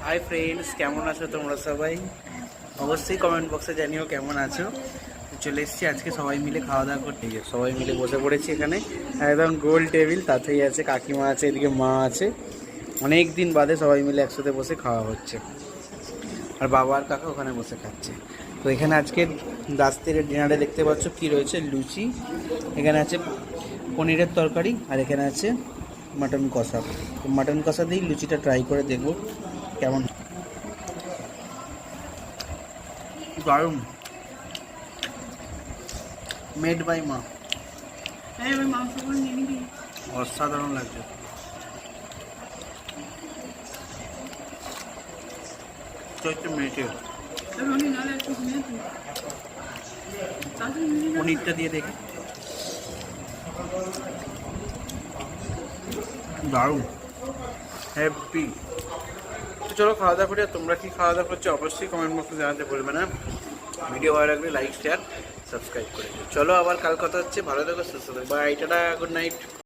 Hi friends, কেমন আছো তোমরা সবাই? অবশ্যই কমেন্ট বক্সে জানিও কেমন আছো। চলে এসেছি আজকে সবাই মিলে খাওয়া দাওয়া করতে, সবাই মিলে বসে পড়েছি এখানে একদম গোল টেবিল। তাতেই আছে কাকিমা আছে, এদিকে মা আছে। অনেক দিন বাদে সবাই মিলে একসাথে বসে খাওয়া হচ্ছে, আর বাবা আর কাকা ওখানে বসে খাচ্ছে। তো এখানে আজকে রাত্রের ডিনারে দেখতে পাচ্ছ কি রয়েছে, লুচি, এখানে আছে পনিরের তরকারি, আর এখানে আছে মাটন কষা। তো মাটন কষা দিয়েই লুচিটা ট্রাই করে দেখবো কেমন। দারুণ, মেড বাই মা, অসাধারণ লাগছে। একটু মেটে পনিরটা দিয়ে দেখি, দারুণ হ্যাপি। চলো খাওয়া দাওয়া করি। আর তোমরা কি খাওয়া দাওয়া করছো অবশ্যই কমেন্ট বক্সে জানাতে বলবে না। ভিডিও ভালো লাগলে লাইক শেয়ার সাবস্ক্রাইব করে দিও। চলো আবার কাল কথা হচ্ছে, ভালো থেকো, সুস্থ থেকো, বাই, টাটা, গুড নাইট।